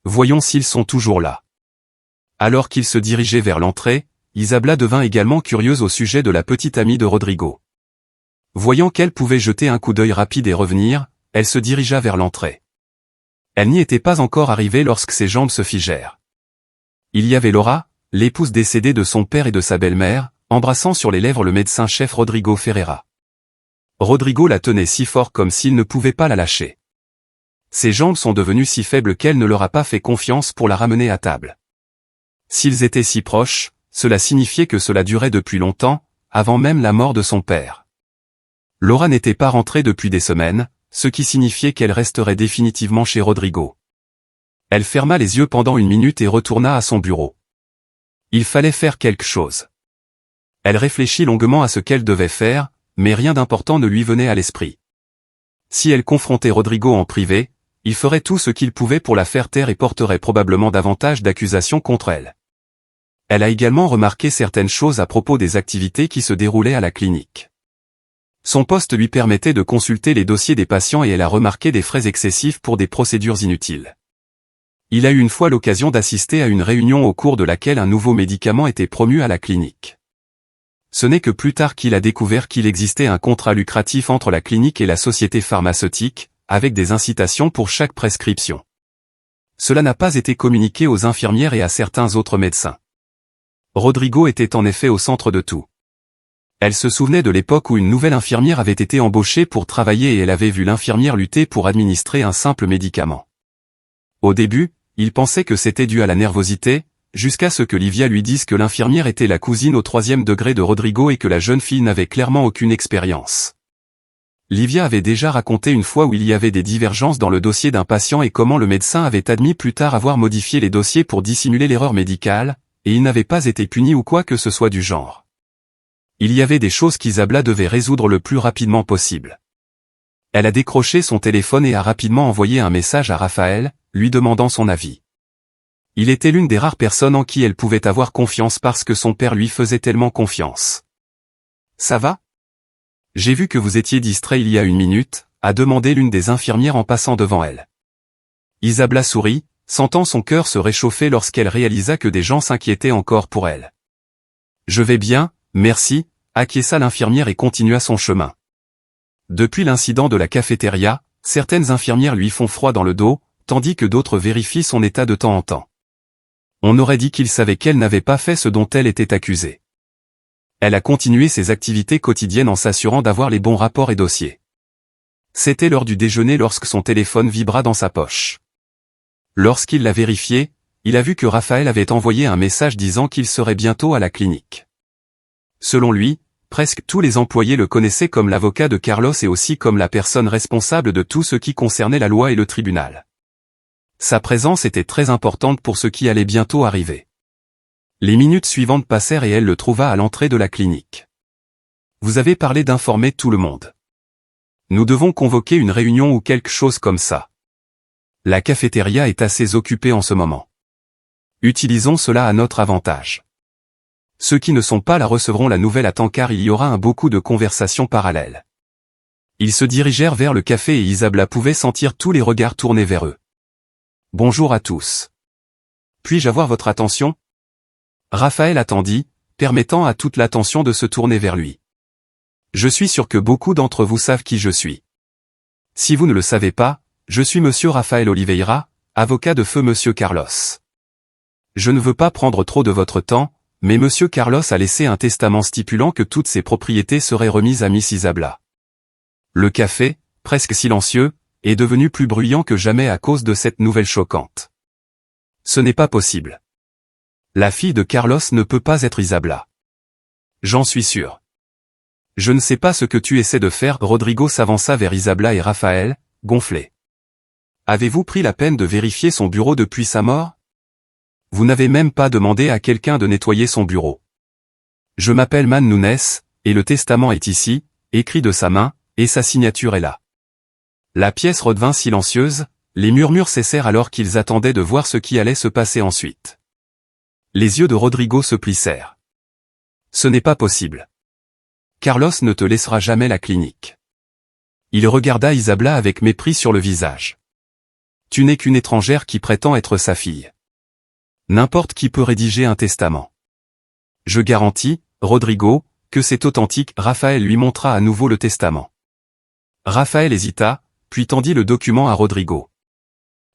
Voyons s'ils sont toujours là. Alors qu'il se dirigeait vers l'entrée, Isabella devint également curieuse au sujet de la petite amie de Rodrigo. Voyant qu'elle pouvait jeter un coup d'œil rapide et revenir, elle se dirigea vers l'entrée. Elle n'y était pas encore arrivée lorsque ses jambes se figèrent. Il y avait Laura, l'épouse décédée de son père et de sa belle-mère, embrassant sur les lèvres le médecin-chef Rodrigo Ferreira. Rodrigo la tenait si fort comme s'il ne pouvait pas la lâcher. Ses jambes sont devenues si faibles qu'elle ne leur a pas fait confiance pour la ramener à table. S'ils étaient si proches, cela signifiait que cela durait depuis longtemps, avant même la mort de son père. Laura n'était pas rentrée depuis des semaines, ce qui signifiait qu'elle resterait définitivement chez Rodrigo. Elle ferma les yeux pendant une minute et retourna à son bureau. Il fallait faire quelque chose. Elle réfléchit longuement à ce qu'elle devait faire, mais rien d'important ne lui venait à l'esprit. Si elle confrontait Rodrigo en privé, il ferait tout ce qu'il pouvait pour la faire taire et porterait probablement davantage d'accusations contre elle. Elle a également remarqué certaines choses à propos des activités qui se déroulaient à la clinique. Son poste lui permettait de consulter les dossiers des patients et elle a remarqué des frais excessifs pour des procédures inutiles. Il a eu une fois l'occasion d'assister à une réunion au cours de laquelle un nouveau médicament était promu à la clinique. Ce n'est que plus tard qu'il a découvert qu'il existait un contrat lucratif entre la clinique et la société pharmaceutique, avec des incitations pour chaque prescription. Cela n'a pas été communiqué aux infirmières et à certains autres médecins. Rodrigo était en effet au centre de tout. Elle se souvenait de l'époque où une nouvelle infirmière avait été embauchée pour travailler et elle avait vu l'infirmière lutter pour administrer un simple médicament. Au début, il pensait que c'était dû à la nervosité, jusqu'à ce que Livia lui dise que l'infirmière était la cousine au 3e degré de Rodrigo et que la jeune fille n'avait clairement aucune expérience. Livia avait déjà raconté une fois où il y avait des divergences dans le dossier d'un patient et comment le médecin avait admis plus tard avoir modifié les dossiers pour dissimuler l'erreur médicale, et il n'avait pas été puni ou quoi que ce soit du genre. Il y avait des choses qu'Isabella devait résoudre le plus rapidement possible. Elle a décroché son téléphone et a rapidement envoyé un message à Raphaël, lui demandant son avis. Il était l'une des rares personnes en qui elle pouvait avoir confiance parce que son père lui faisait tellement confiance. « Ça va ? J'ai vu que vous étiez distrait il y a une minute », a demandé l'une des infirmières en passant devant elle. Isabella sourit, sentant son cœur se réchauffer lorsqu'elle réalisa que des gens s'inquiétaient encore pour elle. « Je vais bien, merci », acquiesça l'infirmière et continua son chemin. Depuis l'incident de la cafétéria, certaines infirmières lui font froid dans le dos, tandis que d'autres vérifient son état de temps en temps. On aurait dit qu'il savait qu'elle n'avait pas fait ce dont elle était accusée. Elle a continué ses activités quotidiennes en s'assurant d'avoir les bons rapports et dossiers. C'était l'heure du déjeuner lorsque son téléphone vibra dans sa poche. Lorsqu'il l'a vérifié, il a vu que Raphaël avait envoyé un message disant qu'il serait bientôt à la clinique. Selon lui, presque tous les employés le connaissaient comme l'avocat de Carlos et aussi comme la personne responsable de tout ce qui concernait la loi et le tribunal. Sa présence était très importante pour ce qui allait bientôt arriver. Les minutes suivantes passèrent et elle le trouva à l'entrée de la clinique. « Vous avez parlé d'informer tout le monde. Nous devons convoquer une réunion ou quelque chose comme ça. La cafétéria est assez occupée en ce moment. Utilisons cela à notre avantage. Ceux qui ne sont pas là recevront la nouvelle à temps car il y aura beaucoup de conversations parallèles. » Ils se dirigèrent vers le café et Isabella pouvait sentir tous les regards tournés vers eux. « Bonjour à tous. Puis-je avoir votre attention ?» Raphaël attendit, permettant à toute l'attention de se tourner vers lui. « Je suis sûr que beaucoup d'entre vous savent qui je suis. Si vous ne le savez pas, je suis Monsieur Raphaël Oliveira, avocat de feu Monsieur Carlos. Je ne veux pas prendre trop de votre temps, mais Monsieur Carlos a laissé un testament stipulant que toutes ses propriétés seraient remises à Miss Isabella. Le café, presque silencieux, est devenu plus bruyant que jamais à cause de cette nouvelle choquante. Ce n'est pas possible. La fille de Carlos ne peut pas être Isabella. J'en suis sûr. Je ne sais pas ce que tu essaies de faire. Rodrigo s'avança vers Isabella et Raphaël, gonflé. Avez-vous pris la peine de vérifier son bureau depuis sa mort? Vous n'avez même pas demandé à quelqu'un de nettoyer son bureau. Je m'appelle Man Nunes, et le testament est ici, écrit de sa main, et sa signature est là. La pièce redevint silencieuse, les murmures cessèrent alors qu'ils attendaient de voir ce qui allait se passer ensuite. Les yeux de Rodrigo se plissèrent. Ce n'est pas possible. Carlos ne te laissera jamais la clinique. Il regarda Isabella avec mépris sur le visage. Tu n'es qu'une étrangère qui prétend être sa fille. N'importe qui peut rédiger un testament. Je garantis, Rodrigo, que c'est authentique. Raphaël lui montra à nouveau le testament. Raphaël hésita, puis tendit le document à Rodrigo.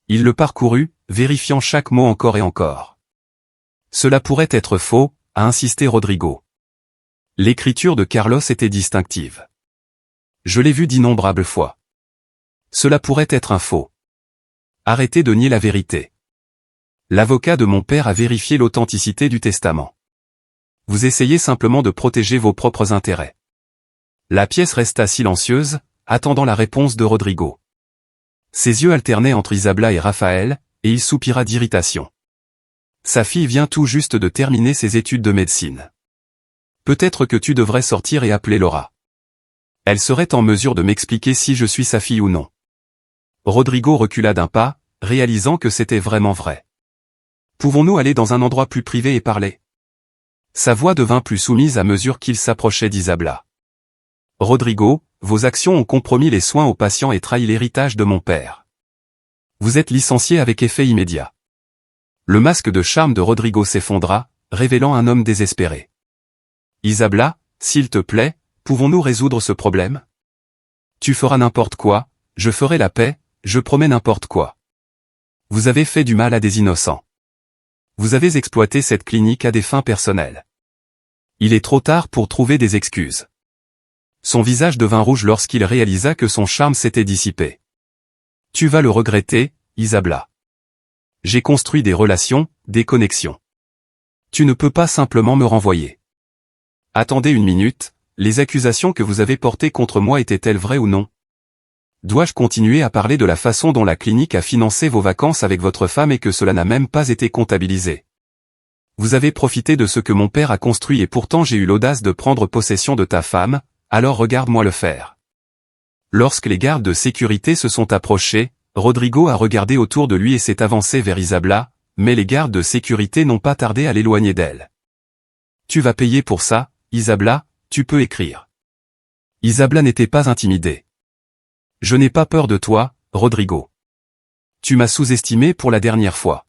Il le parcourut, vérifiant chaque mot encore et encore. Cela pourrait être faux, a insisté Rodrigo. L'écriture de Carlos était distinctive. Je l'ai vue d'innombrables fois. Cela pourrait être un faux. Arrêtez de nier la vérité. L'avocat de mon père a vérifié l'authenticité du testament. Vous essayez simplement de protéger vos propres intérêts. La pièce resta silencieuse, attendant la réponse de Rodrigo. Ses yeux alternaient entre Isabella et Raphaël, et il soupira d'irritation. Sa fille vient tout juste de terminer ses études de médecine. Peut-être que tu devrais sortir et appeler Laura. Elle serait en mesure de m'expliquer si je suis sa fille ou non. Rodrigo recula d'un pas, réalisant que c'était vraiment vrai. Pouvons-nous aller dans un endroit plus privé et parler? Sa voix devint plus soumise à mesure qu'il s'approchait d'Isabella. Rodrigo, vos actions ont compromis les soins aux patients et trahi l'héritage de mon père. Vous êtes licencié avec effet immédiat. Le masque de charme de Rodrigo s'effondra, révélant un homme désespéré. Isabella, s'il te plaît, pouvons-nous résoudre ce problème? Tu feras n'importe quoi, je ferai la paix, je promets n'importe quoi. Vous avez fait du mal à des innocents. Vous avez exploité cette clinique à des fins personnelles. Il est trop tard pour trouver des excuses. Son visage devint rouge lorsqu'il réalisa que son charme s'était dissipé. Tu vas le regretter, Isabella. J'ai construit des relations, des connexions. Tu ne peux pas simplement me renvoyer. Attendez une minute, les accusations que vous avez portées contre moi étaient-elles vraies ou non? Dois-je continuer à parler de la façon dont la clinique a financé vos vacances avec votre femme et que cela n'a même pas été comptabilisé? Vous avez profité de ce que mon père a construit et pourtant j'ai eu l'audace de prendre possession de ta femme, alors regarde-moi le faire. Lorsque les gardes de sécurité se sont approchés, Rodrigo a regardé autour de lui et s'est avancé vers Isabella, mais les gardes de sécurité n'ont pas tardé à l'éloigner d'elle. Tu vas payer pour ça, Isabella, tu peux écrire. Isabella n'était pas intimidée. Je n'ai pas peur de toi, Rodrigo. Tu m'as sous-estimé pour la dernière fois.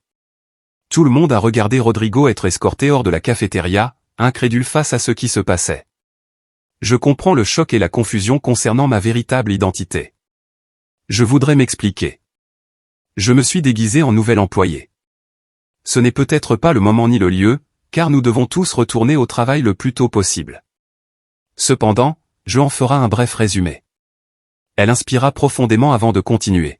Tout le monde a regardé Rodrigo être escorté hors de la cafétéria, incrédule face à ce qui se passait. Je comprends le choc et la confusion concernant ma véritable identité. Je voudrais m'expliquer. Je me suis déguisé en nouvel employé. Ce n'est peut-être pas le moment ni le lieu, car nous devons tous retourner au travail le plus tôt possible. Cependant, je en ferai un bref résumé. Elle inspira profondément avant de continuer.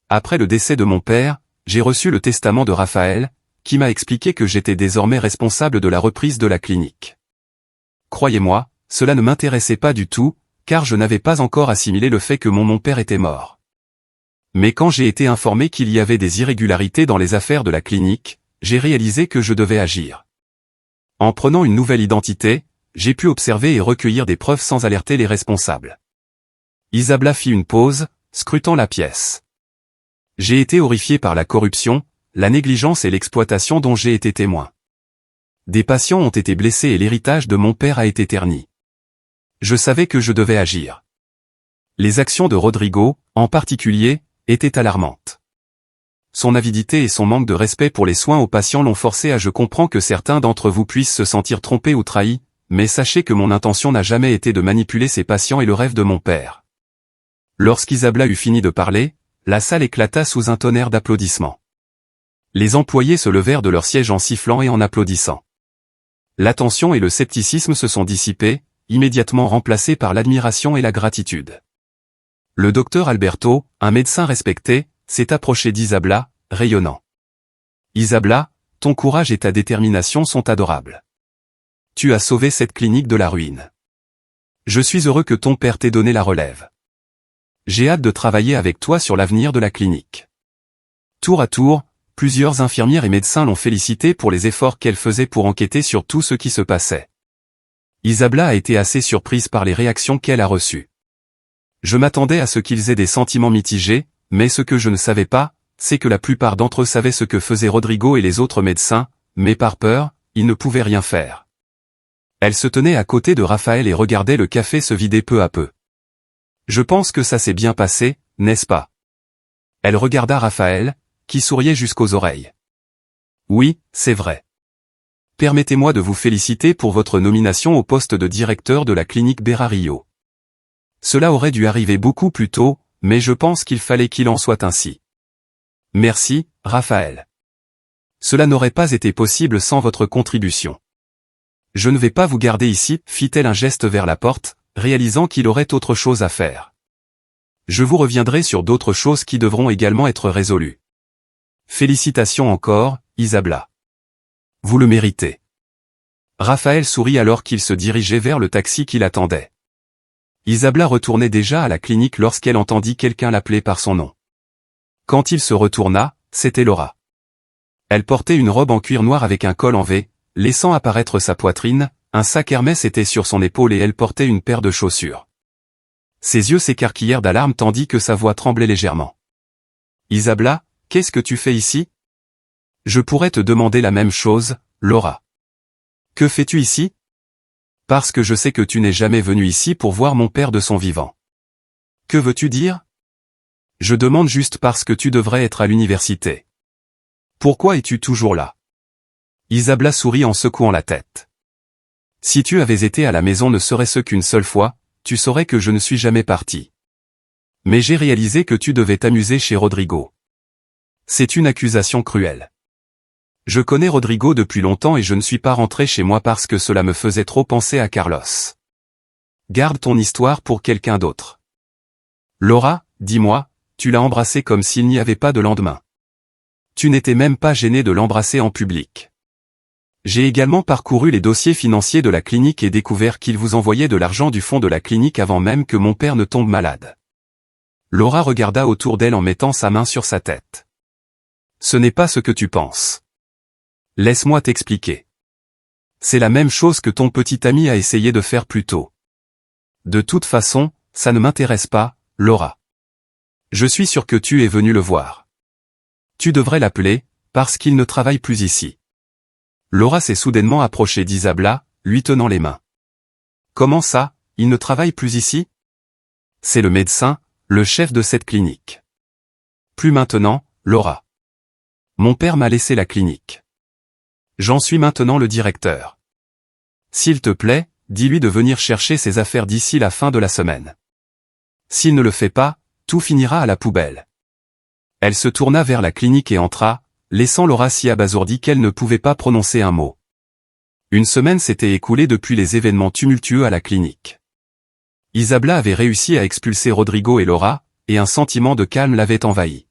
Après le décès de mon père, j'ai reçu le testament de Raphaël, qui m'a expliqué que j'étais désormais responsable de la reprise de la clinique. Croyez-moi, cela ne m'intéressait pas du tout, car je n'avais pas encore assimilé le fait que mon père était mort. Mais quand j'ai été informé qu'il y avait des irrégularités dans les affaires de la clinique, j'ai réalisé que je devais agir. En prenant une nouvelle identité, j'ai pu observer et recueillir des preuves sans alerter les responsables. Isabella fit une pause, scrutant la pièce. J'ai été horrifié par la corruption, la négligence et l'exploitation dont j'ai été témoin. Des patients ont été blessés et l'héritage de mon père a été terni. Je savais que je devais agir. Les actions de Rodrigo, en particulier, étaient alarmantes. Son avidité et son manque de respect pour les soins aux patients l'ont forcé à. Je comprends que certains d'entre vous puissent se sentir trompés ou trahis, mais sachez que mon intention n'a jamais été de manipuler ces patients et le rêve de mon père. Lorsqu'Isabella eut fini de parler, la salle éclata sous un tonnerre d'applaudissements. Les employés se levèrent de leur siège en sifflant et en applaudissant. L'attention et le scepticisme se sont dissipés, immédiatement remplacés par l'admiration et la gratitude. Le docteur Alberto, un médecin respecté, s'est approché d'Isabella, rayonnant. « Isabella, ton courage et ta détermination sont adorables. Tu as sauvé cette clinique de la ruine. Je suis heureux que ton père t'ait donné la relève. J'ai hâte de travailler avec toi sur l'avenir de la clinique. » Tour à tour, plusieurs infirmières et médecins l'ont félicité pour les efforts qu'elle faisait pour enquêter sur tout ce qui se passait. Isabella a été assez surprise par les réactions qu'elle a reçues. « Je m'attendais à ce qu'ils aient des sentiments mitigés, mais ce que je ne savais pas, c'est que la plupart d'entre eux savaient ce que faisaient Rodrigo et les autres médecins, mais par peur, ils ne pouvaient rien faire. » Elle se tenait à côté de Raphaël et regardait le café se vider peu à peu. « Je pense que ça s'est bien passé, n'est-ce pas ?» Elle regarda Raphaël, qui souriait jusqu'aux oreilles. « Oui, c'est vrai. Permettez-moi de vous féliciter pour votre nomination au poste de directeur de la clinique Berario. Cela aurait dû arriver beaucoup plus tôt, mais je pense qu'il fallait qu'il en soit ainsi. Merci, Raphaël. Cela n'aurait pas été possible sans votre contribution. Je ne vais pas vous garder ici, fit-elle un geste vers la porte, réalisant qu'il aurait autre chose à faire. Je vous reviendrai sur d'autres choses qui devront également être résolues. Félicitations encore, Isabella. Vous le méritez. » Raphaël sourit alors qu'il se dirigeait vers le taxi qui l'attendait. Isabella retournait déjà à la clinique lorsqu'elle entendit quelqu'un l'appeler par son nom. Quand il se retourna, c'était Laura. Elle portait une robe en cuir noir avec un col en V, laissant apparaître sa poitrine, un sac Hermès était sur son épaule et elle portait une paire de chaussures. Ses yeux s'écarquillèrent d'alarme tandis que sa voix tremblait légèrement. « Isabella, qu'est-ce que tu fais ici ? » « Je pourrais te demander la même chose, Laura. »« Que fais-tu ici ? » ?»« Parce que je sais que tu n'es jamais venu ici pour voir mon père de son vivant. »« Que veux-tu dire ? » ?»« Je demande juste parce que tu devrais être à l'université. »« Pourquoi es-tu toujours là ?» Isabella sourit en secouant la tête. « Si tu avais été à la maison ne serait-ce qu'une seule fois, tu saurais que je ne suis jamais parti. Mais j'ai réalisé que tu devais t'amuser chez Rodrigo. C'est une accusation cruelle. Je connais Rodrigo depuis longtemps et je ne suis pas rentré chez moi parce que cela me faisait trop penser à Carlos. Garde ton histoire pour quelqu'un d'autre. Laura, dis-moi, tu l'as embrassé comme s'il n'y avait pas de lendemain. Tu n'étais même pas gêné de l'embrasser en public. J'ai également parcouru les dossiers financiers de la clinique et découvert qu'il vous envoyait de l'argent du fonds de la clinique avant même que mon père ne tombe malade. » Laura regarda autour d'elle en mettant sa main sur sa tête. « Ce n'est pas ce que tu penses. Laisse-moi t'expliquer. C'est la même chose que ton petit ami a essayé de faire plus tôt. De toute façon, ça ne m'intéresse pas, Laura. Je suis sûr que tu es venu le voir. Tu devrais l'appeler, parce qu'il ne travaille plus ici. » Laura s'est soudainement approchée d'Isabella, lui tenant les mains. « Comment ça, il ne travaille plus ici ? » ?»« C'est le médecin, le chef de cette clinique. »« Plus maintenant, Laura. Mon père m'a laissé la clinique. J'en suis maintenant le directeur. S'il te plaît, dis-lui de venir chercher ses affaires d'ici la fin de la semaine. S'il ne le fait pas, tout finira à la poubelle. » Elle se tourna vers la clinique et entra, laissant Laura si abasourdie qu'elle ne pouvait pas prononcer un mot. Une semaine s'était écoulée depuis les événements tumultueux à la clinique. Isabella avait réussi à expulser Rodrigo et Laura, et un sentiment de calme l'avait envahi.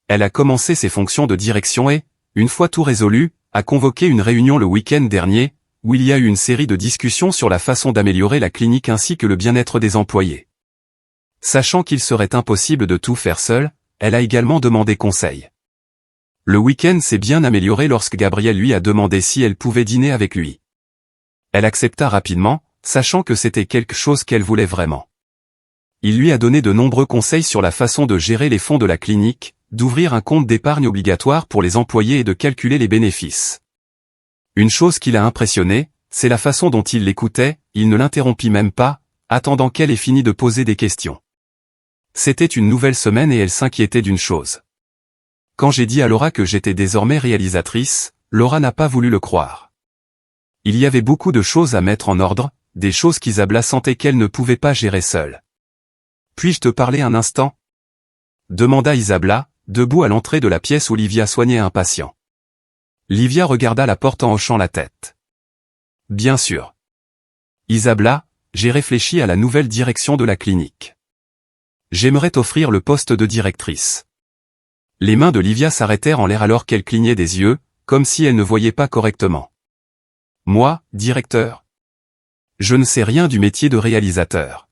Elle a commencé ses fonctions de direction et, une fois tout résolu, a convoqué une réunion le week-end dernier, où il y a eu une série de discussions sur la façon d'améliorer la clinique ainsi que le bien-être des employés. Sachant qu'il serait impossible de tout faire seule, elle a également demandé conseil. Le week-end s'est bien amélioré lorsque Gabriel lui a demandé si elle pouvait dîner avec lui. Elle accepta rapidement, sachant que c'était quelque chose qu'elle voulait vraiment. Il lui a donné de nombreux conseils sur la façon de gérer les fonds de la clinique, d'ouvrir un compte d'épargne obligatoire pour les employés et de calculer les bénéfices. Une chose qui l'a impressionné, c'est la façon dont il l'écoutait, il ne l'interrompit même pas, attendant qu'elle ait fini de poser des questions. C'était une nouvelle semaine et elle s'inquiétait d'une chose. Quand j'ai dit à Laura que j'étais désormais réalisatrice, Laura n'a pas voulu le croire. Il y avait beaucoup de choses à mettre en ordre, des choses qu'Isabella sentait qu'elle ne pouvait pas gérer seule. « Puis-je te parler un instant ?» demanda Isabella, debout à l'entrée de la pièce où Livia soignait un patient. Livia regarda la porte en hochant la tête. Bien sûr. Isabella, j'ai réfléchi à la nouvelle direction de la clinique. J'aimerais t'offrir le poste de directrice. Les mains de Livia s'arrêtèrent en l'air alors qu'elle clignait des yeux, comme si elle ne voyait pas correctement. Moi, directeur? Je ne sais rien du métier de réalisateur.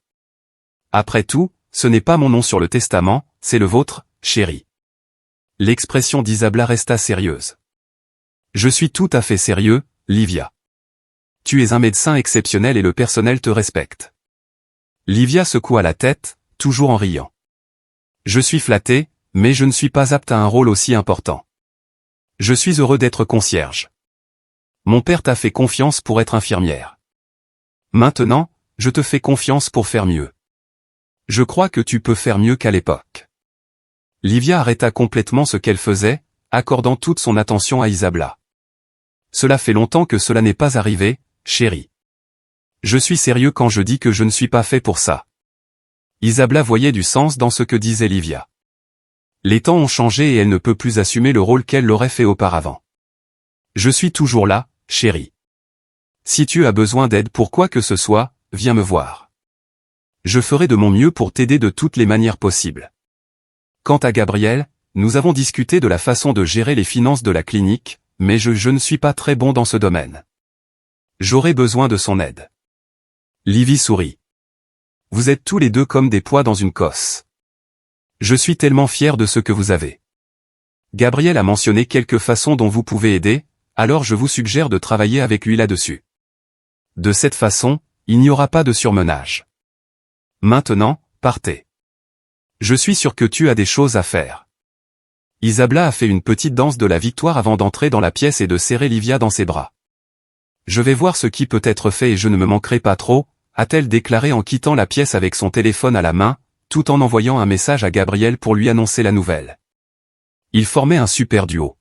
Après tout, ce n'est pas mon nom sur le testament, c'est le vôtre, chérie. L'expression d'Isabella resta sérieuse. Je suis tout à fait sérieux, Livia. Tu es un médecin exceptionnel et le personnel te respecte. Livia secoua la tête, toujours en riant. Je suis flatté, mais je ne suis pas apte à un rôle aussi important. Je suis heureux d'être concierge. Mon père t'a fait confiance pour être infirmière. Maintenant, je te fais confiance pour faire mieux. Je crois que tu peux faire mieux qu'à l'époque. Livia arrêta complètement ce qu'elle faisait, accordant toute son attention à Isabella. Cela fait longtemps que cela n'est pas arrivé, chérie. Je suis sérieux quand je dis que je ne suis pas fait pour ça. Isabella voyait du sens dans ce que disait Livia. Les temps ont changé et elle ne peut plus assumer le rôle qu'elle l'aurait fait auparavant. Je suis toujours là, chérie. Si tu as besoin d'aide pour quoi que ce soit, viens me voir. Je ferai de mon mieux pour t'aider de toutes les manières possibles. Quant à Gabriel, nous avons discuté de la façon de gérer les finances de la clinique, mais je ne suis pas très bon dans ce domaine. J'aurai besoin de son aide. Livy sourit. Vous êtes tous les deux comme des pois dans une cosse. Je suis tellement fier de ce que vous avez. Gabriel a mentionné quelques façons dont vous pouvez aider, alors je vous suggère de travailler avec lui là-dessus. De cette façon, il n'y aura pas de surmenage. Maintenant, partez. Je suis sûr que tu as des choses à faire. Isabella a fait une petite danse de la victoire avant d'entrer dans la pièce et de serrer Livia dans ses bras. Je vais voir ce qui peut être fait et je ne me manquerai pas trop, a-t-elle déclaré en quittant la pièce avec son téléphone à la main, tout en envoyant un message à Gabriel pour lui annoncer la nouvelle. Ils formaient un super duo.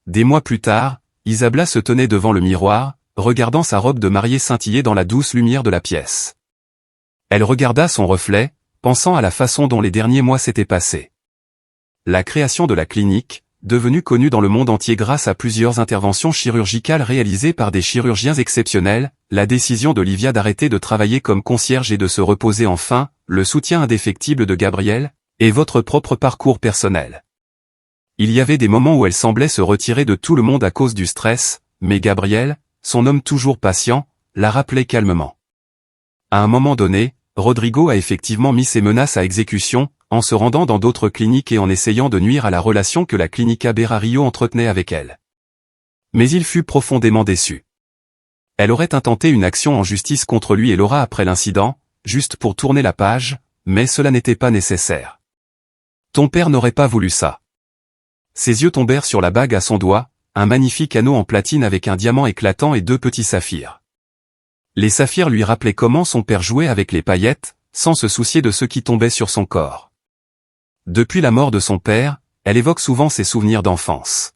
Des mois plus tard, Isabella se tenait devant le miroir, regardant sa robe de mariée scintiller dans la douce lumière de la pièce. Elle regarda son reflet, pensant à la façon dont les derniers mois s'étaient passés. La création de la clinique, devenue connue dans le monde entier grâce à plusieurs interventions chirurgicales réalisées par des chirurgiens exceptionnels, la décision d'Olivia d'arrêter de travailler comme concierge et de se reposer enfin, le soutien indéfectible de Gabriel, et votre propre parcours personnel. Il y avait des moments où elle semblait se retirer de tout le monde à cause du stress, mais Gabriel, son homme toujours patient, la rappelait calmement. À un moment donné, Rodrigo a effectivement mis ses menaces à exécution, en se rendant dans d'autres cliniques et en essayant de nuire à la relation que la Clínica Beira Rio entretenait avec elle. Mais il fut profondément déçu. Elle aurait intenté une action en justice contre lui et Laura après l'incident, juste pour tourner la page, mais cela n'était pas nécessaire. Ton père n'aurait pas voulu ça. Ses yeux tombèrent sur la bague à son doigt, un magnifique anneau en platine avec un diamant éclatant et 2 petits saphirs. Les saphirs lui rappelaient comment son père jouait avec les paillettes, sans se soucier de ce qui tombait sur son corps. Depuis la mort de son père, elle évoque souvent ses souvenirs d'enfance.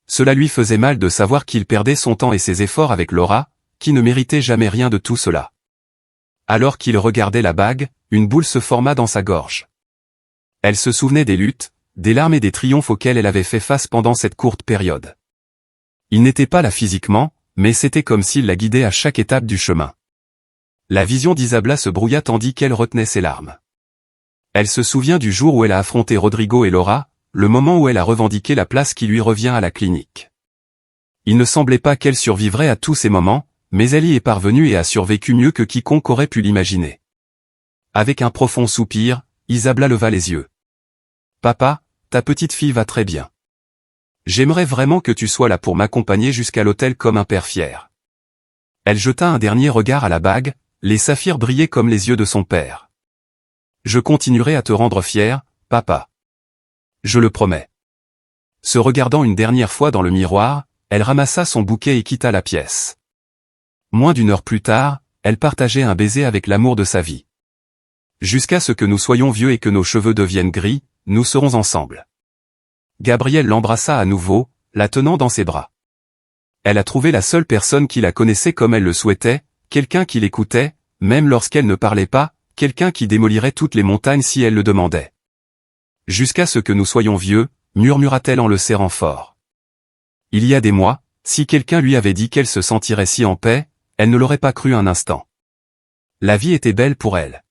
Cela lui faisait mal de savoir qu'il perdait son temps et ses efforts avec Laura, qui ne méritait jamais rien de tout cela. Alors qu'il regardait la bague, une boule se forma dans sa gorge. Elle se souvenait des luttes, des larmes et des triomphes auxquels elle avait fait face pendant cette courte période. Il n'était pas là physiquement, mais c'était comme s'il la guidait à chaque étape du chemin. La vision d'Isabella se brouilla tandis qu'elle retenait ses larmes. Elle se souvient du jour où elle a affronté Rodrigo et Laura, le moment où elle a revendiqué la place qui lui revient à la clinique. Il ne semblait pas qu'elle survivrait à tous ces moments, mais elle y est parvenue et a survécu mieux que quiconque aurait pu l'imaginer. Avec un profond soupir, Isabella leva les yeux. « Papa, ta petite fille va très bien. J'aimerais vraiment que tu sois là pour m'accompagner jusqu'à l'hôtel comme un père fier. » Elle jeta un dernier regard à la bague, les saphirs brillaient comme les yeux de son père. Je continuerai à te rendre fier, papa. Je le promets. Se regardant une dernière fois dans le miroir, elle ramassa son bouquet et quitta la pièce. Moins d'1 heure plus tard, elle partageait un baiser avec l'amour de sa vie. Jusqu'à ce que nous soyons vieux et que nos cheveux deviennent gris, nous serons ensemble. Gabriel l'embrassa à nouveau, la tenant dans ses bras. Elle a trouvé la seule personne qui la connaissait comme elle le souhaitait, quelqu'un qui l'écoutait, même lorsqu'elle ne parlait pas, quelqu'un qui démolirait toutes les montagnes si elle le demandait. Jusqu'à ce que nous soyons vieux, murmura-t-elle en le serrant fort. Il y a des mois, Si quelqu'un lui avait dit qu'elle se sentirait si en paix, elle ne l'aurait pas cru un instant. La vie était belle pour elle.